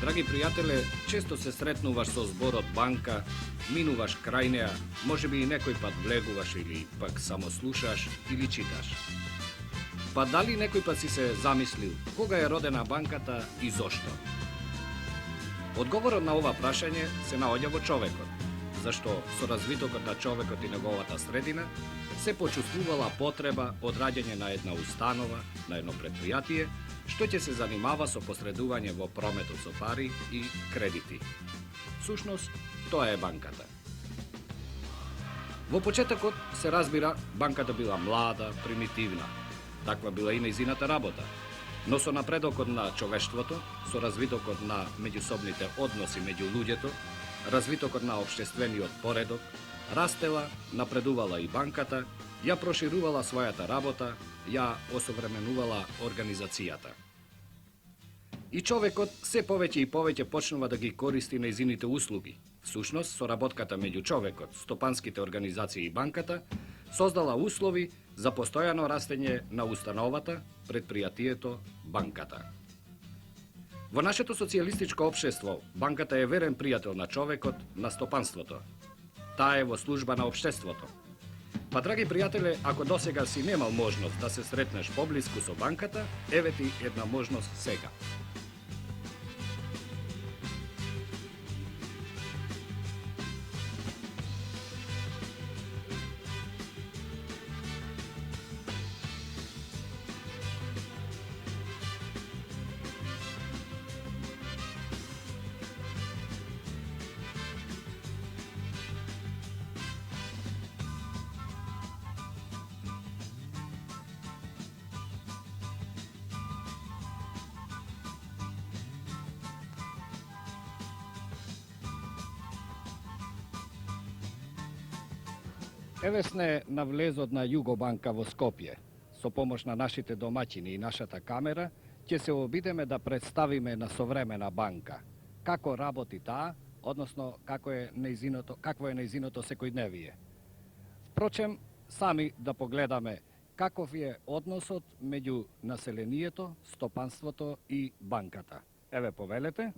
Драги пријателе, често се сретнуваш со зборот банка, минуваш крај неа, можеби и некој пат влегуваш или пак само слушаш или читаш. Па дали некој пат си се замислил кога е родена банката и зошто? Одговорот на ова прашање се наоѓа во човекот, зашто со развитокот на човекот и неговата средина се почувствувала потреба од раѓање на една установа, на едно предпријатие, што ќе се занимава со посредување во прометот со пари и кредити. Сушност, тоа е банката. Во почетокот се разбира, банката била млада, примитивна. Таква била и нејзината работа. Но со напредокот на човештвото, со развитокот на меѓусобните односи меѓу луѓето, развитокот на општествениот поредок, растела, напредувала и банката, ја проширувала својата работа, ја осовременувала организацијата. И човекот се повеќе и повеќе почнува да ги користи нејзините услуги. Всушност, соработката меѓу човекот, стопанските организации и банката создала услови за постојано растење на установата, предпријатието, банката. Во нашето социјалистичко општество, банката е верен пријател на човекот, на стопанството. Таа е во служба на општеството. Па, драги пријателе, ако досега си немал можност да се сретнеш поблиску со банката, еве ти една можност сега. Еве сме на влезот на Југобанка во Скопје. Со помош на нашите домаќини и нашата камера, ќе се обидеме да представиме на современа банка. Како работи таа, односно какво е нејзиното секојдневие. Впрочем, сами да погледаме каков е односот меѓу населението, стопанството и банката. Еве, повелете.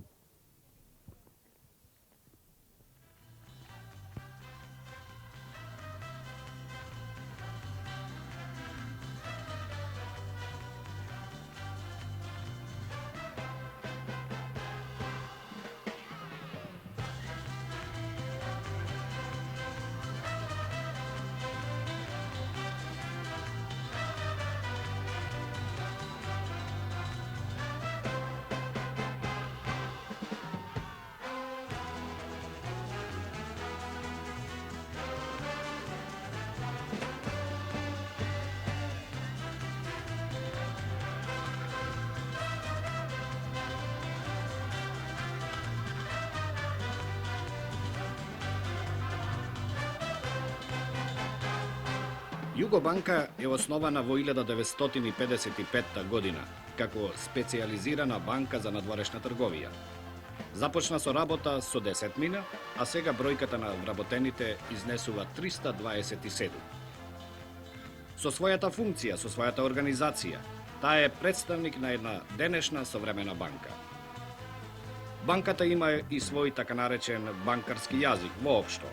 Југобанка е основана во 1955 година како специјализирана банка за надворешна трговија. Започна со работа со 10 мина, а сега бројката на вработените изнесува 327. Со својата функција, со својата организација, таа е представник на една денешна современа банка. Банката има и свој така наречен банкарски јазик воопшто.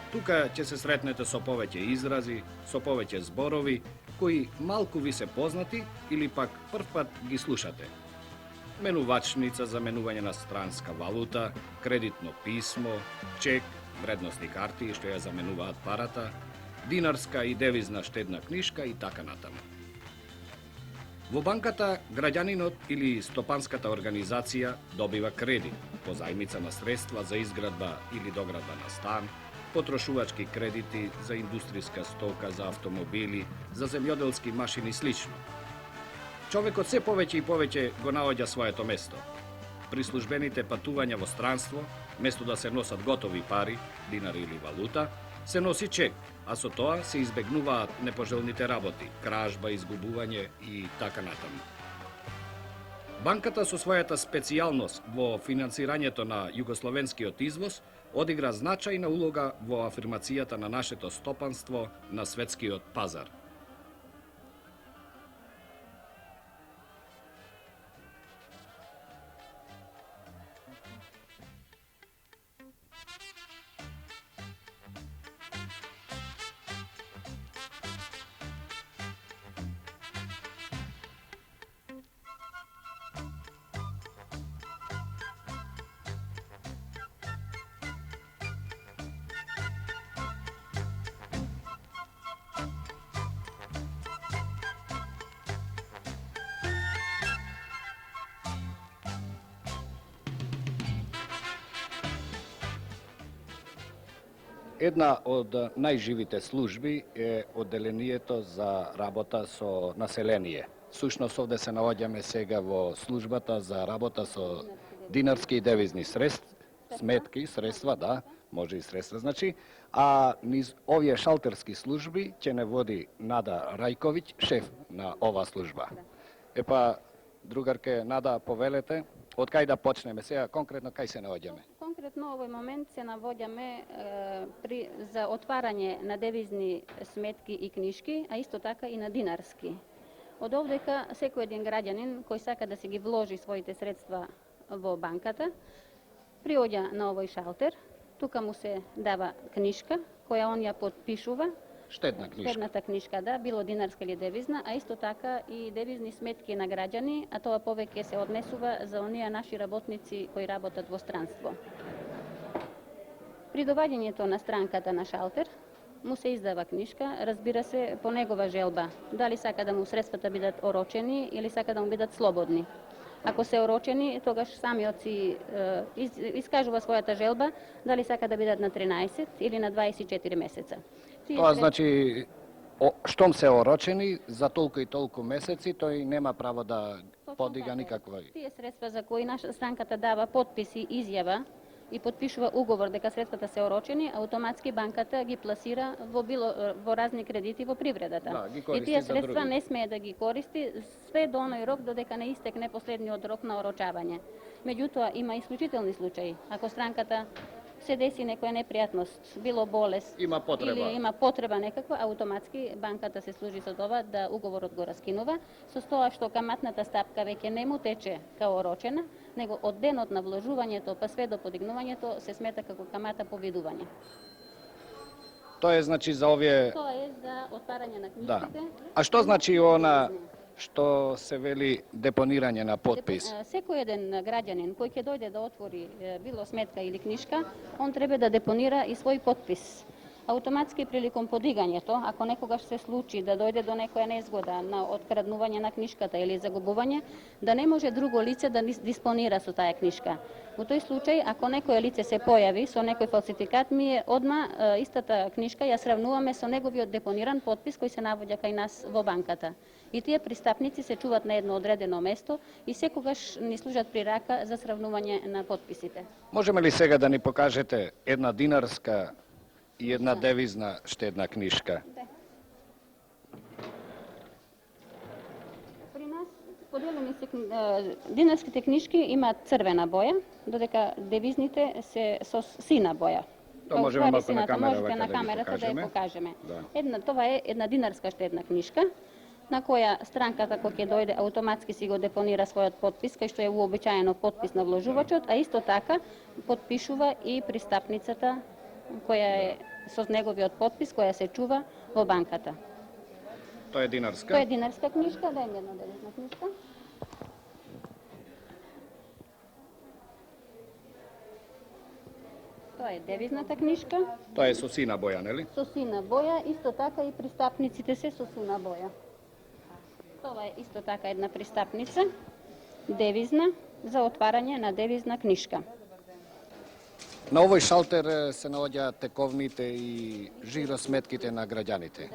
Тука ќе се сретнете со повеќе изрази, со повеќе зборови, кои малку ви се познати или пак прв пат ги слушате. Менувачница за менување на странска валута, кредитно писмо, чек, вредносни карти што ја заменуваат парата, динарска и девизна штедна книшка и така натаму. Во банката граѓанинот или стопанската организација добива кредит, позајмица на средства за изградба или доградба на стан, потрошувачки кредити за индустријска стока, за автомобили, за земјоделски машини и слично. Човекот се повеќе и повеќе го наоѓа своето место. При службените патувања во странство, место да се носат готови пари, динари или валута, се носи чек, а со тоа се избегнуваат непожелните работи, кражба, изгубување и така натаму. Банката со својата специјалност во финансирањето на југословенскиот извоз одигра значајна улога во афирмацијата на нашето стопанство на светскиот пазар. Една од најживите служби е одделението за работа со население. Сушност овде се наоѓаме сега во службата за работа со динарски и девизни сметки, средства, да, може и средства, значи, а низ овие шалтерски служби ќе не води Нада Рајковиќ, шеф на оваа служба. Епа, другарке Нада, повелете, од кај да почнеме сега, конкретно кај се наоѓаме? Конкретно овој момент се навоѓаме за отварање на девизни сметки и книшки, а исто така и на динарски. Од овдека секој еден граѓанин кој сака да се ги вложи своите средства во банката, приоѓа на овој шалтер, тука му се дава книшка која он ја подпишува. Штедна книжка. Штедната книшка, да, било динарска или девизна, а исто така и девизни сметки на граѓани, а тоа повеќе се однесува за оние наши работници кои работат во странство. При доваѓањето на странката на шалтер, му се издава книшка, разбира се, по негова желба, дали сака да му средствата бидат орочени или сака да му бидат слободни. Ако се орочени, тогаш самиот си искажува својата желба, дали сака да бидат на 13 или на 24 месеца. Тоа значи, штом се орочени, за толку и толку месеци, тој нема право да подига никаква. Тие средства за кои наша странката дава подпис и изјава и подпишува уговор дека средствата се орочени, автоматски банката ги пласира во разни кредити во привредата. Да, ги и тие средства други. не смее да ги користи све до оној рок додека не истекне последниот рок на орочавање. Меѓутоа има исклучителни случаи. Ако странката се деси некоја непријатност, било болест Има потреба. или има потреба некаква, автоматски банката се служи со тоа да уговорот го раскинува, со тоа што каматната стапка веќе не му тече као орочена, него од денот на вложувањето па све до подигнувањето се смета како камата по видување. Тоа е значи за овие... Тоа е за отварање на Да. книжките. А што значи она што се вели депонирање на подпис? Секој еден граѓанин кој ќе дојде да отвори било сметка или книшка, он треба да депонира и свој подпис. Автоматски приликом подигањето, ако некогаш се случи да дојде до некоја незгода на откраднување на книшката или загубување, да не може друго лице да диспонира со таа книшка. Во тој случај, ако некое лице се појави со некој фалсификат, ние одма истата книшка ја сравнуваме со неговиот депониран подпис кој се наоѓа кај нас во банката. И тие пристапници се чуваат на едно одредено место и секогаш ни служат при рака за сравнување на подписите. Можеме ли сега да ни покажете една динарска и една девизна штедна книшка? При нас поделени се динарските книшки имаат црвена боја, додека девизните се со сина боја. Тоа можеме малку на камера, можете на да камерата да ја покажеме. Да. Тоа е една динарска штедна книшка, на која странката кој ќе дојде автоматски си го депонира својот подпис, кај што е уобичаено подпис на вложувачот, а исто така подпишува и пристапницата која е со неговиот подпис, која се чува во банката. Тоа е динарска? Тоа е динарска книшка, дај ми една девизна книшка. Тоа е девизната книшка. Тоа е со сина боја, нели? Со сина боја, исто така и пристапниците се со сина боја. Тоа е исто така една пристапница, девизна, за отварање на девизна книшка. На овој шалтер се наоѓаат тековните и жиросметките на граѓаните.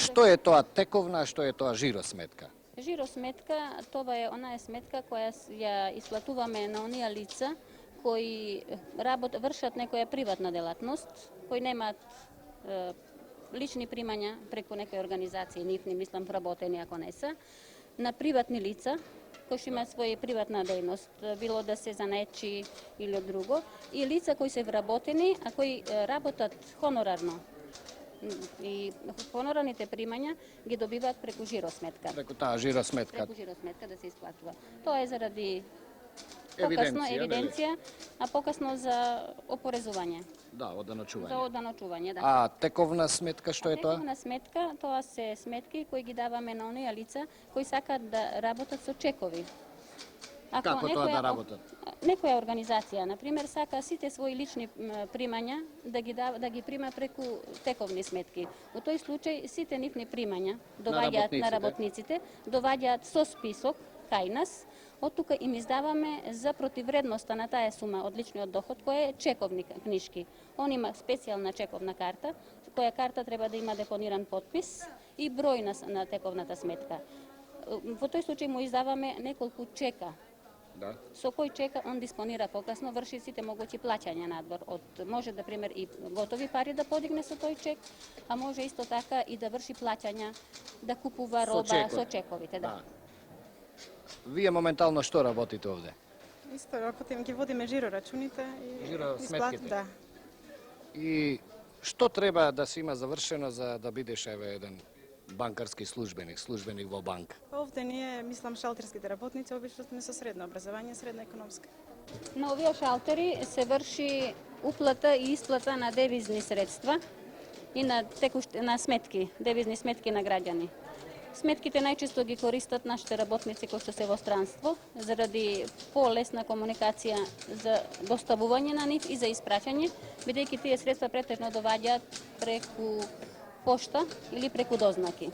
Што е тоа тековна, што е тоа жиросметка? Жиросметка, тоа е онаа сметка која ја исплатуваме на оние лица кои вршат некоја приватна делатност, кои немаат лични примања преку некои организации, нивни, мислам, вработени ако не се, на приватни лица кои што имаат своја приватна дејност, било да се за нечи или друго, и лица кои се вработени, а кои работат хонорарно. И хонорарните примања ги добиваат преку жиросметка. Преку таа жиросметка. Преку жиросметка да се исплатува. Тоа е заради Евиденција, а покасно за опорезување. Да, оданочување. За оданочување, да. А тековна сметка што е тоа? Тековна сметка, тоа се сметки кои ги даваме на оние лица кои сакаат да работат со чекови. Како тоа да работат? Некоја организација, например, сака сите своји лични примања да ги прима преку тековни сметки. Во тој случај сите нивни примања доваѓаат на работниците, доваѓаат со список кај нас, Од тука им издаваме за противредноста на таа сума од личниот доход, која е чековни книжки. Он има специјална чековна карта, која карта треба да има депониран подпис и број на тековната сметка. Во тој случај му издаваме неколку чека, Да. со кој чека он диспонира покасно, врши сите могучи плаќања надвор. Може, да пример, и готови пари да подигне со тој чек, а може исто така и да врши плаќања, да купува роба со чековите. Да. Вие моментално што работите овде? Исто работим, ги водиме жиро рачуните и Жиро сметките? Да. И што треба да се има завршено за да бидеш еден банкарски службеник во банка? Овде ние, мислам, шалтерските работници обично сме со средно образование, средна економска. На овие шалтери се врши уплата и исплата на девизни средства и на сметки, девизни сметки на граѓани. Сметките најчесто ги користат нашите работници кои што се во странство, заради полесна комуникација за доставување на нив и за испраќање, бидејќи тие средства претежно доаѓаат преку пошта или преку дознаки.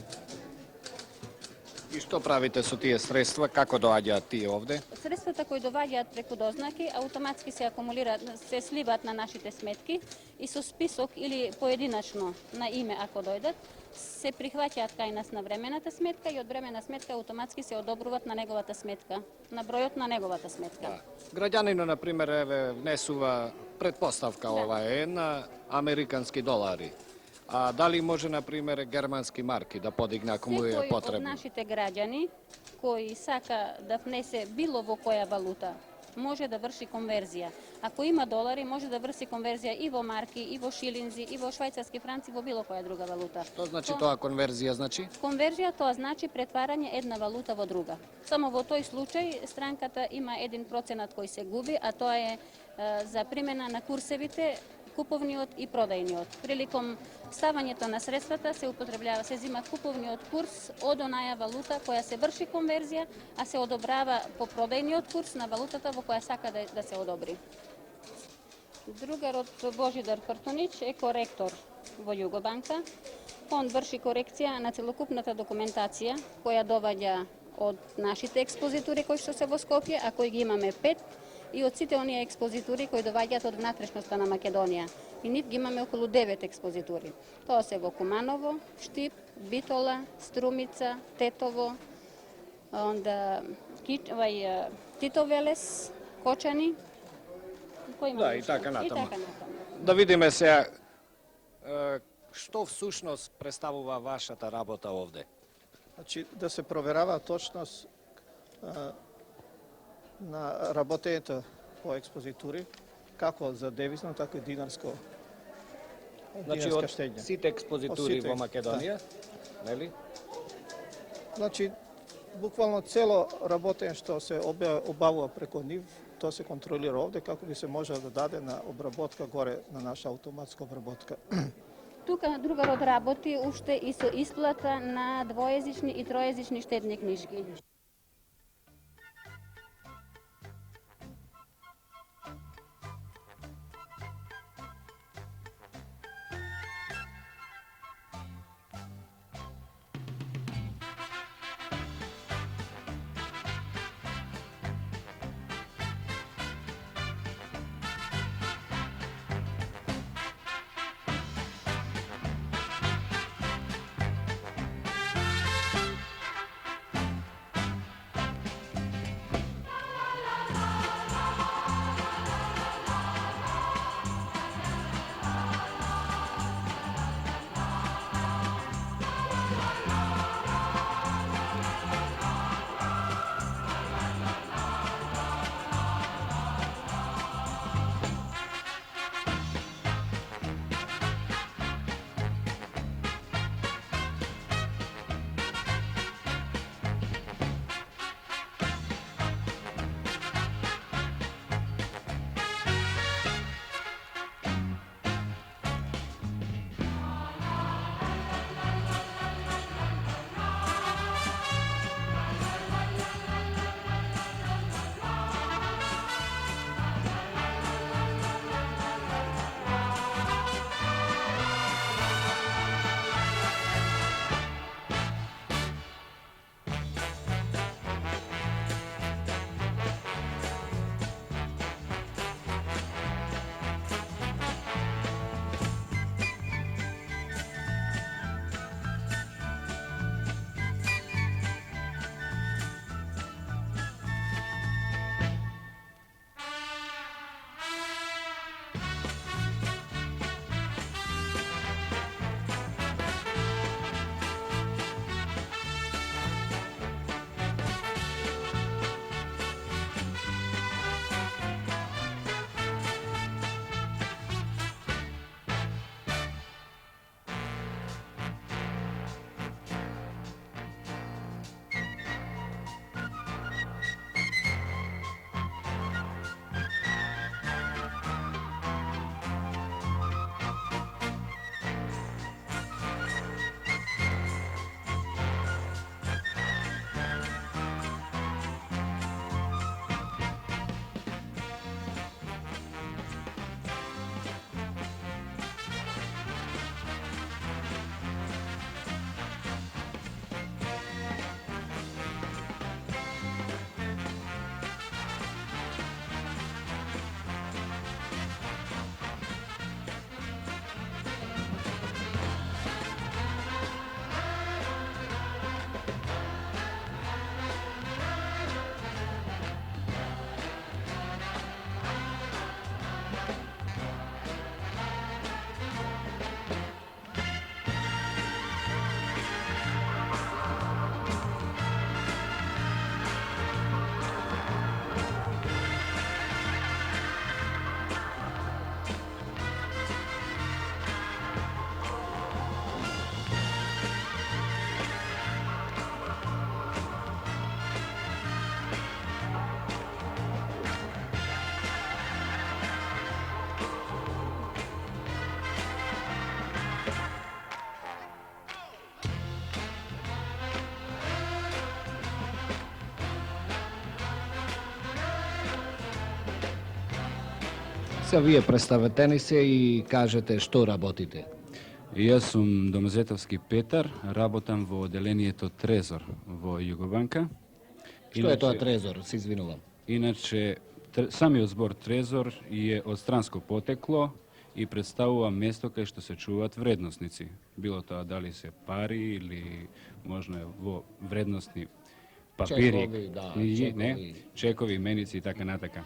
И што правите со тие средства, како доаѓаат тие овде? Средствата кои доаѓаат преку дознаки автоматски се акумулираат, се сливаат на нашите сметки и со список или поединачно на име ако дојдат, се прихваќаат кај нас на времената сметка и од времена сметка автоматски се одобруваат на неговата сметка, на бројот на неговата сметка. Да. Граѓанинот, например, внесува предпоставка, ова е на американски долари. А дали може, например, германски марки да подигне ако му е Секој од потребно? нашите граѓани кои сака да внесе било во која валута, може да врши конверзија. Ако има долари, може да врши конверзија и во марки, и во шилинзи, и во швајцарски франци, во било која друга валута. Што значи тоа конверзија значи? Конвержија тоа значи претварање една валута во друга. Само во тој случај странката има 1% кој се губи, а тоа е за примена на курсевите, куповниот и продајниот. Приликом ставањето на средствата се употреблява, се зима куповниот курс од онаја валута која се врши конверзија, а се одобрава по продајниот курс на валутата во која сака да се одобри. Другарот Божидар Фртунич е коректор во Југобанка. Он врши корекција на целокупната документација која доаѓа од нашите експозитури кои што се во Скопје, а кои ги имаме 5, и од сите оние експозитури кои доаѓаат од внатрешноста на Македонија. И нив ги имаме околу 9 експозитури. Тоа се во Куманово, Штип, Битола, Струмица, Тетово, онда Титовелес, Кочани. Да, и така натаму. И така натаму. Да видиме сега што всушност представува вашата работа овде. Значи, да се проверава точност на работењето по експозитури, како за девизно, така и динарска Значи, од штења. сите експозитури Од сите, во Македонија, нели? Значи, буквално цело работење што се обавува преку нив, тоа се контролира овде, како би се може да даде на обработка горе на наша автоматска обработка. Тука другарот работи уште и со исплата на двоезични и троезични штедни книжки. Сега вие представете ни се и кажете што работите. Јас сум Домозетовски Петар, работам во оделението Трезор во Југобанка. Што е тоа трезор, се извинувам. Иначе, самиот збор Трезор е од странско потекло и представува место кај што се чуваат вредносници. Било тоа дали се пари или можно е во вредносни папири, Чекови, да, книги, чекови. чекови, меници и така натака.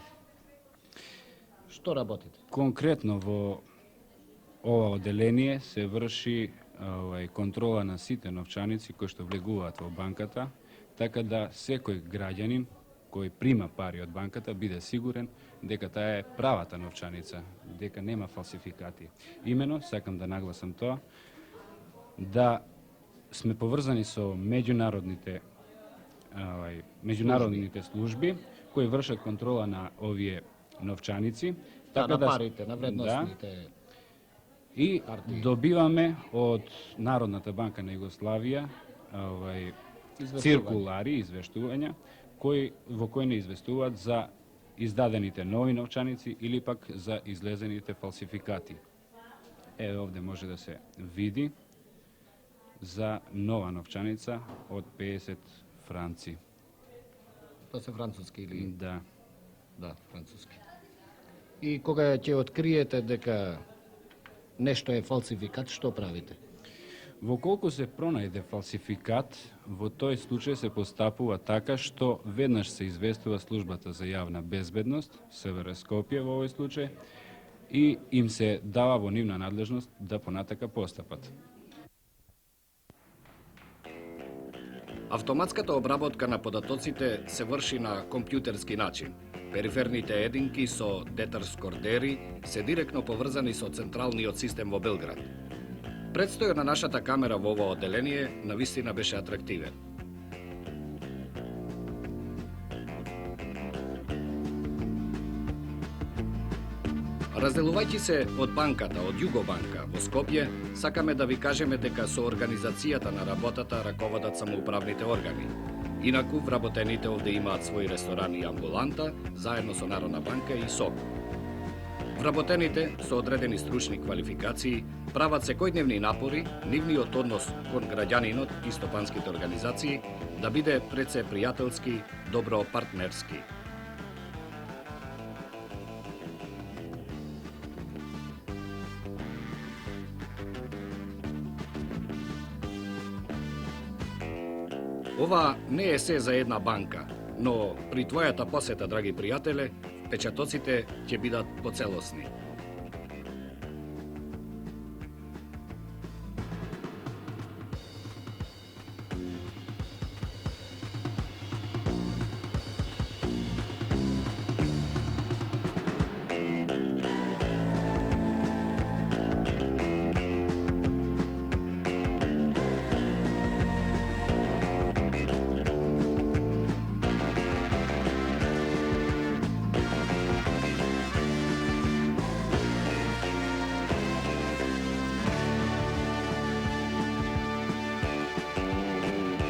Што работите? Конкретно во ова оделение се врши контрола на сите новчаници кои што влегуваат во банката, така да секој граѓанин кој прима пари од банката биде сигурен дека таа е правата новчаница, дека нема фалсификати. Имено, сакам да нагласам тоа, да сме поврзани со меѓународните служби кои вршат контрола на овие новчаници, На парите, на вредносните. И Партии. добиваме од Народната банка на Југославија циркулари, извештувања, во кои не известуваат за издадените нови новчаници или пак за излезените фалсификати. Еве овде може да се види за нова новчаница од 50 франци. Тоа се француски или? Да. Да, француски. И кога ќе откриете дека нешто е фалсификат, што правите? Во колку се пронајде фалсификат, во тој случај се постапува така што веднаш се известува службата за јавна безбедност, СВР Скопје во овој случај, и им се дава во нивна надлежност да понатака постапат. Автоматската обработка на податоците се врши на компјутерски начин. Периферните единки со детарскордери се директно поврзани со централниот систем во Белград. Предстојот на нашата камера во ова оделение навистина беше атрактивен. Разделувајќи се од банката, од Југобанка во Скопје, сакаме да ви кажеме дека со организацијата на работата раководат самоуправните органи. Инаку, вработените овде имаат свој ресторан и амбуланта, заедно со Народна банка и СОК. Вработените, со одредени стручни квалификации, прават секојдневни напори, нивниот однос кон граѓанинот и стопанските организации да биде пред се пријателски, добро партнерски. Ова не е се за една банка, но при твојата посета, драги пријателе, впечатоците ќе бидат поцелосни.